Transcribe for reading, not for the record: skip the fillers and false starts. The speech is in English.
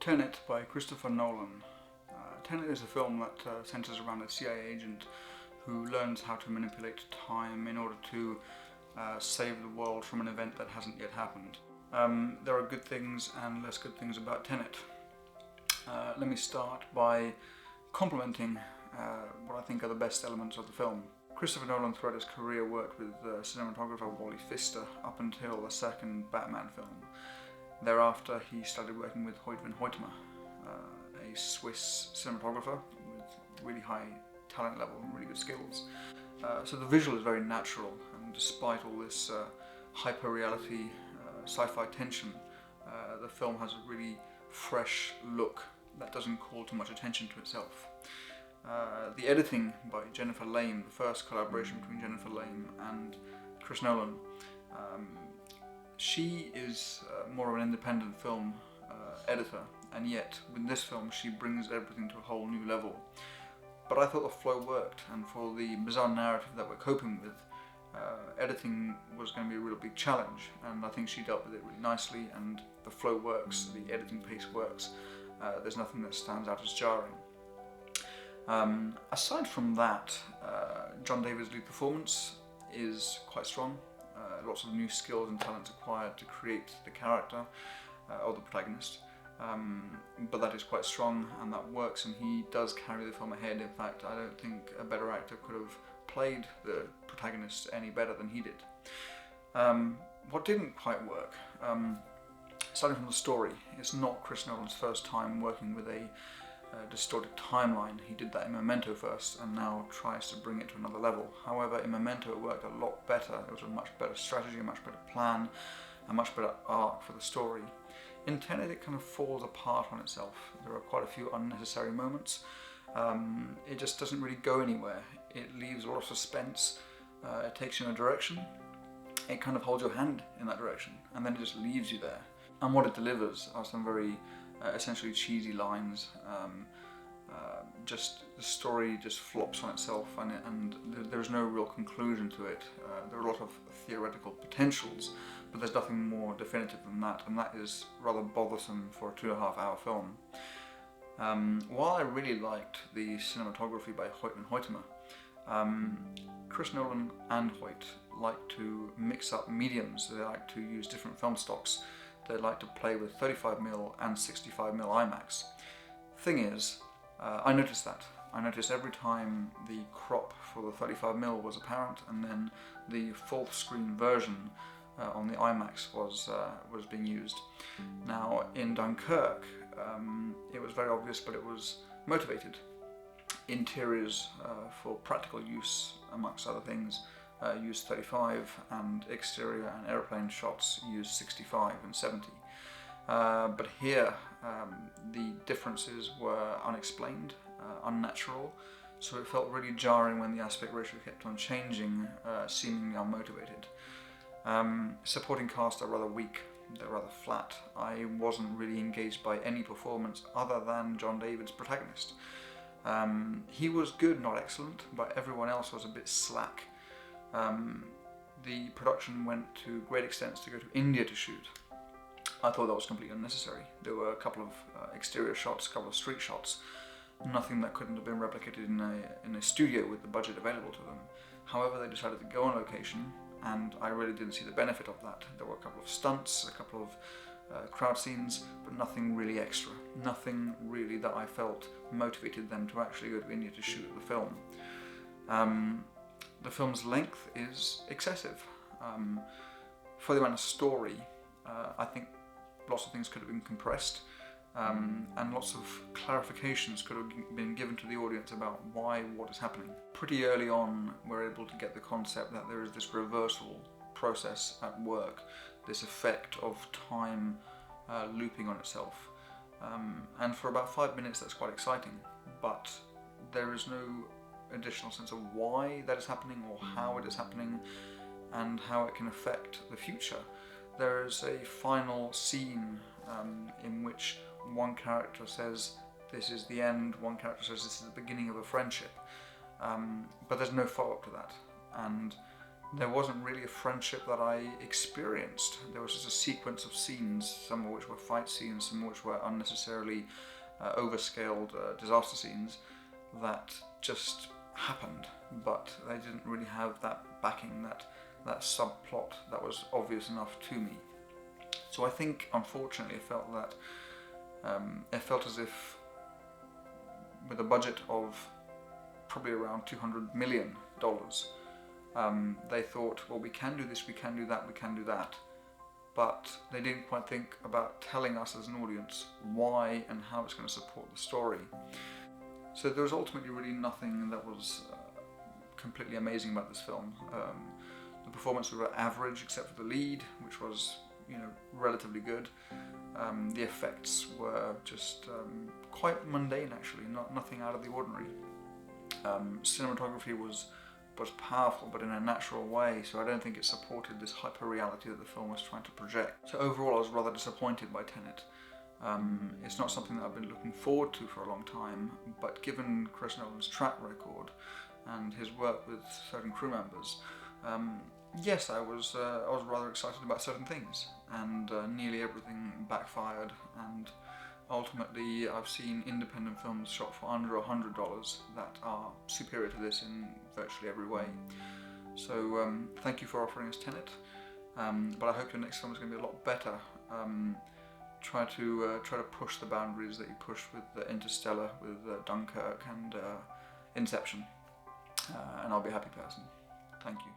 Tenet by Christopher Nolan. Tenet is a film that centers around a CIA agent who learns how to manipulate time in order to save the world from an event that hasn't yet happened. There are good things and less good things about Tenet. Let me start by complimenting what I think are the best elements of the film. Christopher Nolan throughout his career worked with cinematographer Wally Pfister up until the second Batman film. Thereafter he started working with Hoyt van Hoytema, a Swiss cinematographer with really high talent level and really good skills. So the visual is very natural, and despite all this hyper-reality, sci-fi tension, the film has a really fresh look that doesn't call too much attention to itself. The editing by Jennifer Lame, the first collaboration between Jennifer Lame and Chris Nolan, she is more of an independent film editor, and yet with this film she brings everything to a whole new level. But I thought the flow worked, and for the bizarre narrative that we're coping with, editing was going to be a real big challenge, and I think she dealt with it really nicely, and the flow works, the editing pace works. There's nothing that stands out as jarring. Aside from that, John David's lead performance is quite strong. Lots of new skills and talents acquired to create the character of the protagonist. But that is quite strong, and that works, and he does carry the film ahead. In fact, I don't think a better actor could have played the protagonist any better than he did. What didn't quite work, starting from the story, it's not Chris Nolan's first time working with a distorted timeline. He did that in Memento first, and now tries to bring it to another level. However, in Memento it worked a lot better. It was a much better strategy, a much better plan, a much better arc for the story. In Tenet it kind of falls apart on itself. There are quite a few unnecessary moments. It just doesn't really go anywhere. It leaves a lot of suspense. It takes you in a direction. It kind of holds your hand in that direction, and then it just leaves you there. And what it delivers are some very essentially cheesy lines. Just the story just flops on itself, and there's no real conclusion to it. There are a lot of theoretical potentials, but there's nothing more definitive than that, and that is rather bothersome for a 2.5-hour film. While I really liked the cinematography by Hoyt van Hoytema, Chris Nolan and Hoyt like to mix up mediums. They like to use different film stocks. They like to play with 35mm and 65mm IMAX. Thing is, I noticed that. I noticed every time the crop for the 35mm was apparent, and then the full screen version on the IMAX was being used. Now in Dunkirk, it was very obvious, but it was motivated. Interiors for practical use, amongst other things, used 35, and exterior and aeroplane shots used 65 and 70. But here the differences were unexplained, unnatural, so it felt really jarring when the aspect ratio kept on changing, seemingly unmotivated. Supporting cast are rather weak, they're rather flat. I wasn't really engaged by any performance other than John David's protagonist. He was good, not excellent, but everyone else was a bit slack. The production went to great extents to go to India to shoot. I thought that was completely unnecessary. There were a couple of exterior shots, a couple of street shots, nothing that couldn't have been replicated in a studio with the budget available to them. However, they decided to go on location, and I really didn't see the benefit of that. There were a couple of stunts, a couple of crowd scenes, but nothing really extra. Nothing really that I felt motivated them to actually go to India to shoot the film. The film's length is excessive. For the amount of story, I think lots of things could have been compressed, and lots of clarifications could have been given to the audience about why what is happening. Pretty early on, we're able to get the concept that there is this reversal process at work, this effect of time looping on itself. And for about 5 minutes that's quite exciting, but there is no additional sense of why that is happening or how it is happening and how it can affect the future. There is a final scene in which one character says this is the end, one character says this is the beginning of a friendship, but there's no follow-up to that, and there wasn't really a friendship that I experienced. There was just a sequence of scenes, some of which were fight scenes, some of which were unnecessarily overscaled disaster scenes that just happened, but they didn't really have that backing, that subplot that was obvious enough to me. So I think, unfortunately, it felt as if, with a budget of probably around $200 million, they thought, well, we can do this, we can do that, we can do that, but they didn't quite think about telling us as an audience why and how it's going to support the story. So there was ultimately really nothing that was completely amazing about this film. The performances were average except for the lead, which was, relatively good. The effects were just quite mundane, actually, nothing out of the ordinary. Cinematography was powerful, but in a natural way, so I don't think it supported this hyper-reality that the film was trying to project. So overall, I was rather disappointed by Tenet. It's not something that I've been looking forward to for a long time, but given Chris Nolan's track record and his work with certain crew members, yes, I was rather excited about certain things, and nearly everything backfired, and ultimately I've seen independent films shot for under $100 that are superior to this in virtually every way. So thank you for offering us Tenet, but I hope your next film is going to be a lot better. Try to push the boundaries that you pushed with Interstellar, with Dunkirk and Inception, and I'll be a happy person. Thank you.